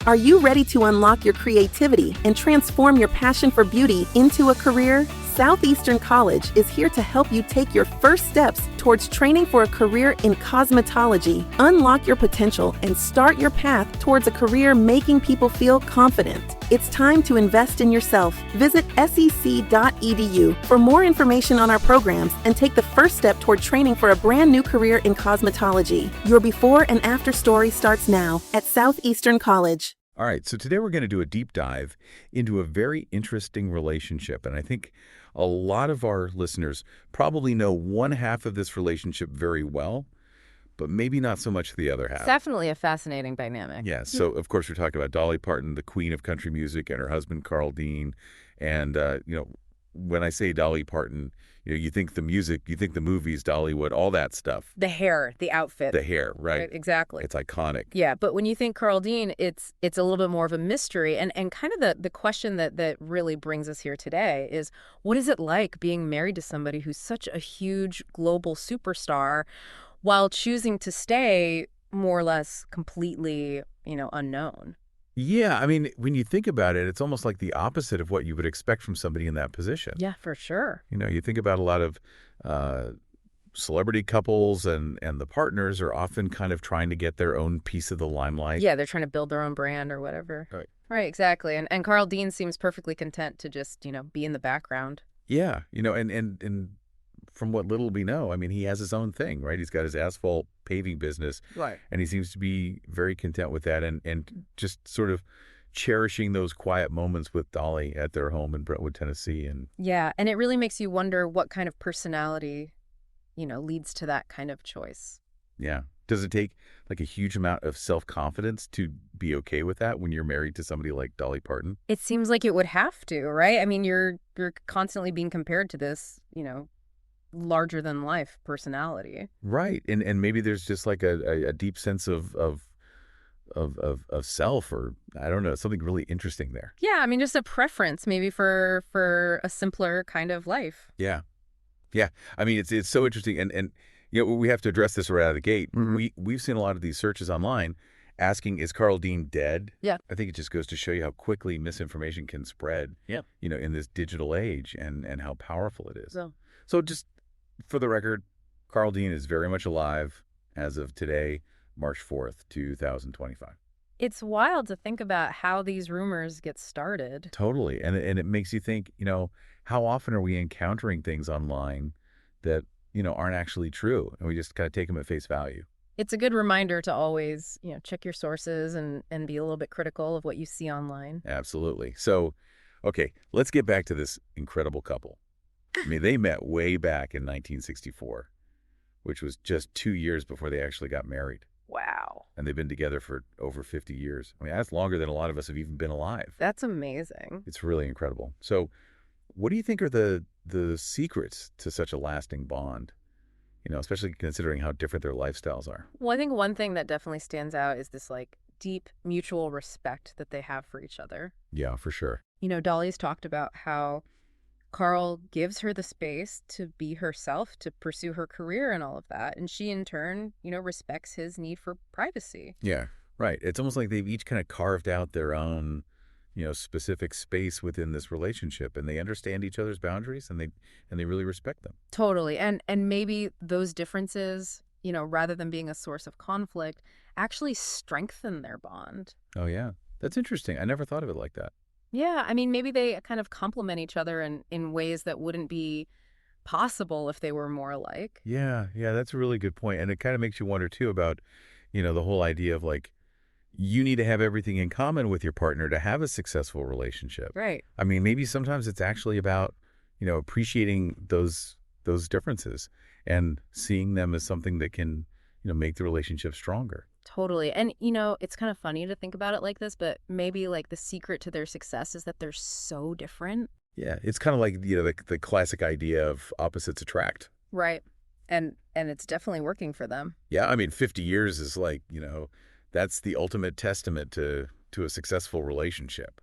Are you ready to unlock your creativity and transform your passion for beauty into a career? Southeastern College is here to help you take your first steps towards training for a career in cosmetology. Unlock your potential and start your path towards a career making people feel confident. It's time to invest in yourself. Visit sec.edu for more information on our programs and take the first step toward training for a brand new career in cosmetology. Your before and after story starts now at Southeastern College. All right, so today we're going to do a deep dive into a very interesting relationship, and I think a lot of our listeners probably know one half of this relationship very well, but maybe not so much the other half. It's definitely a fascinating dynamic. Yeah, so of course we're talking about Dolly Parton, the queen of country music, and her husband Carl Dean. And when I say Dolly Parton, you think the music, you think the movies, Dollywood, all that stuff. The hair, the outfit. The hair, right? Exactly. It's iconic. Yeah, but when you think Carl Dean, it's a little bit more of a mystery. And kind of the question that really brings us here today is, what is it like being married to somebody who's such a huge global superstar while choosing to stay more or less completely, unknown? Yeah, I mean, when you think about it, it's almost like the opposite of what you would expect from somebody in that position. Yeah, for sure. You think about a lot of celebrity couples and the partners are often kind of trying to get their own piece of the limelight. Yeah, they're trying to build their own brand or whatever. Right, exactly. And Carl Dean seems perfectly content to just, be in the background. Yeah, and from what little we know, I mean, he has his own thing, right? He's got his asphalt paving business. Right. And he seems to be very content with that and just sort of cherishing those quiet moments with Dolly at their home in Brentwood, Tennessee. Yeah, and it really makes you wonder what kind of personality, leads to that kind of choice. Yeah. Does it take like a huge amount of self-confidence to be okay with that when you're married to somebody like Dolly Parton? It seems like it would have to, right? I mean, you're constantly being compared to this, larger than life personality. Right. And maybe there's just like a deep sense of self, or I don't know, something really interesting there. Yeah, I mean, just a preference maybe for a simpler kind of life. Yeah. Yeah. I mean, it's so interesting. And we have to address this right out of the gate. Mm-hmm. We've seen a lot of these searches online asking, is Carl Dean dead? Yeah. I think it just goes to show you how quickly misinformation can spread, in this digital age and how powerful it is. So just for the record, Carl Dean is very much alive as of today, March 4th, 2025. It's wild to think about how these rumors get started. Totally. And it makes you think, how often are we encountering things online that, aren't actually true, and we just kind of take them at face value? It's a good reminder to always, check your sources and be a little bit critical of what you see online. Absolutely. So, okay, let's get back to this incredible couple. I mean, they met way back in 1964, which was just 2 years before they actually got married. Wow. And they've been together for over 50 years. I mean, that's longer than a lot of us have even been alive. That's amazing. It's really incredible. So what do you think are the secrets to such a lasting bond? Especially considering how different their lifestyles are. Well, I think one thing that definitely stands out is this deep mutual respect that they have for each other. Yeah, for sure. Dolly's talked about how Carl gives her the space to be herself, to pursue her career and all of that. And she, in turn, respects his need for privacy. Yeah, right. It's almost like they've each kind of carved out their own, specific space within this relationship, and they understand each other's boundaries, and they really respect them. Totally. And maybe those differences, rather than being a source of conflict, actually strengthen their bond. Oh, yeah. That's interesting. I never thought of it like that. Yeah, I mean, maybe they kind of complement each other in ways that wouldn't be possible if they were more alike. Yeah, that's a really good point. And it kind of makes you wonder, too, about, the whole idea of you need to have everything in common with your partner to have a successful relationship. Right. I mean, maybe sometimes it's actually about, appreciating those differences and seeing them as something that can, make the relationship stronger. Totally. And, it's kind of funny to think about it like this, but maybe the secret to their success is that they're so different. Yeah. It's kind of like, the classic idea of opposites attract. Right. And it's definitely working for them. Yeah. I mean, 50 years is that's the ultimate testament to a successful relationship.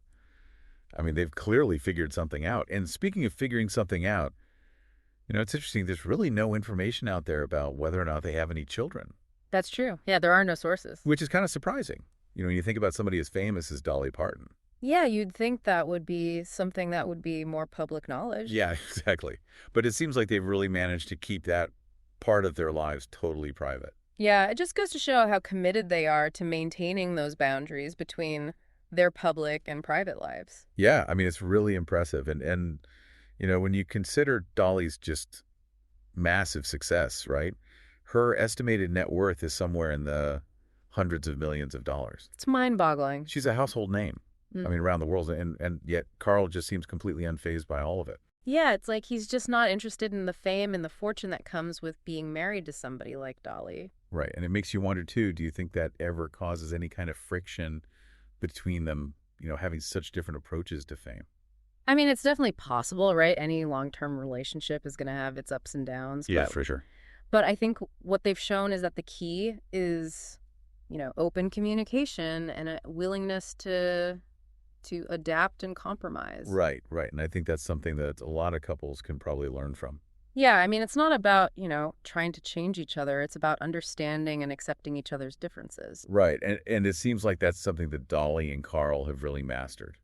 I mean, they've clearly figured something out. And speaking of figuring something out, it's interesting. There's really no information out there about whether or not they have any children. That's true. Yeah, there are no sources. Which is kind of surprising. When you think about somebody as famous as Dolly Parton. Yeah, you'd think that would be something that would be more public knowledge. Yeah, exactly. But it seems like they've really managed to keep that part of their lives totally private. Yeah, it just goes to show how committed they are to maintaining those boundaries between their public and private lives. Yeah, I mean, it's really impressive. And when you consider Dolly's just massive success, right? Her estimated net worth is somewhere in the hundreds of millions of dollars. It's mind-boggling. She's a household name. I mean, around the world. And yet Carl just seems completely unfazed by all of it. Yeah, it's like he's just not interested in the fame and the fortune that comes with being married to somebody like Dolly. Right. And it makes you wonder, too, do you think that ever causes any kind of friction between them, having such different approaches to fame? I mean, it's definitely possible, right? Any long-term relationship is going to have its ups and downs. Yeah, for sure. But I think what they've shown is that the key is, open communication and a willingness to adapt and compromise. Right. And I think that's something that a lot of couples can probably learn from. Yeah, I mean, it's not about, trying to change each other. It's about understanding and accepting each other's differences. Right. And it seems like that's something that Dolly and Carl have really mastered.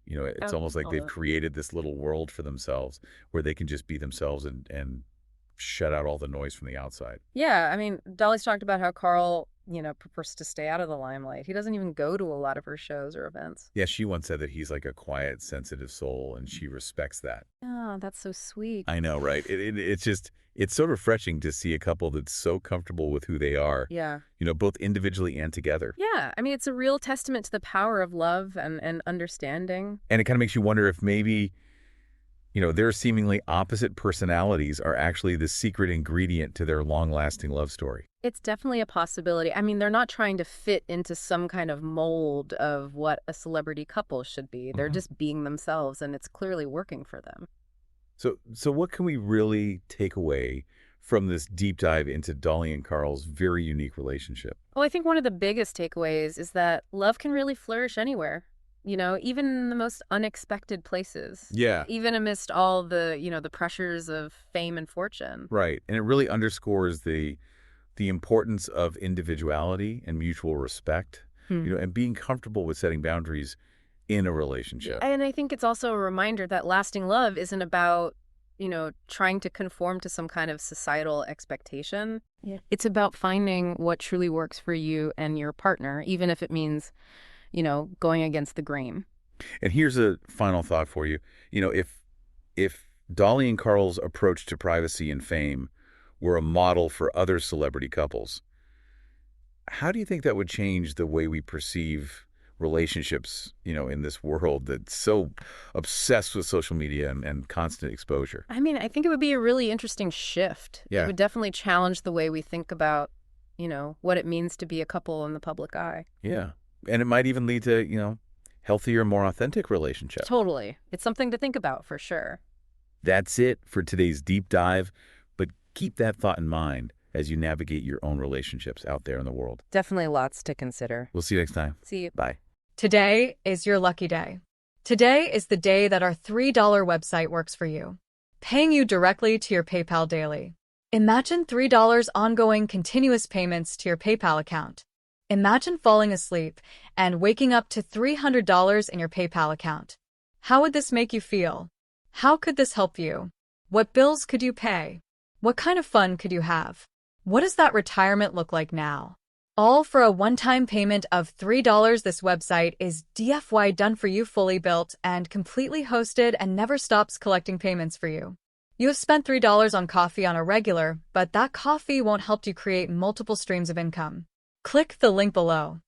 It's almost like they've created this little world for themselves where they can just be themselves and shut out all the noise from the outside. Yeah, I mean, Dolly's talked about how Carl, prefers to stay out of the limelight. He doesn't even go to a lot of her shows or events. Yeah, she once said that he's like a quiet, sensitive soul, and she respects that. Oh, that's so sweet. I know, right? It's so refreshing to see a couple that's so comfortable with who they are. Yeah. Both individually and together. Yeah, I mean, it's a real testament to the power of love and understanding. And it kind of makes you wonder if maybe, their seemingly opposite personalities are actually the secret ingredient to their long-lasting love story. It's definitely a possibility. I mean, they're not trying to fit into some kind of mold of what a celebrity couple should be. They're just being themselves, and it's clearly working for them. So what can we really take away from this deep dive into Dolly and Carl's very unique relationship? Well, I think one of the biggest takeaways is that love can really flourish anywhere. Even in the most unexpected places. Yeah. Even amidst all the, the pressures of fame and fortune. Right. And it really underscores the importance of individuality and mutual respect, and being comfortable with setting boundaries in a relationship. And I think it's also a reminder that lasting love isn't about, trying to conform to some kind of societal expectation. Yeah. It's about finding what truly works for you and your partner, even if it means going against the grain. And here's a final thought for you. If Dolly and Carl's approach to privacy and fame were a model for other celebrity couples, how do you think that would change the way we perceive relationships, in this world that's so obsessed with social media and constant exposure? I mean, I think it would be a really interesting shift. Yeah. It would definitely challenge the way we think about, what it means to be a couple in the public eye. Yeah. And it might even lead to, healthier, more authentic relationships. Totally. It's something to think about for sure. That's it for today's deep dive. But keep that thought in mind as you navigate your own relationships out there in the world. Definitely lots to consider. We'll see you next time. See you. Bye. Today is your lucky day. Today is the day that our $3 website works for you, paying you directly to your PayPal daily. Imagine $3 ongoing continuous payments to your PayPal account. Imagine falling asleep and waking up to $300 in your PayPal account. How would this make you feel? How could this help you? What bills could you pay? What kind of fun could you have? What does that retirement look like now? All for a one-time payment of $3. This website is DFY done for you, fully built and completely hosted, and never stops collecting payments for you. You have spent $3 on coffee on a regular, but that coffee won't help you create multiple streams of income. Click the link below.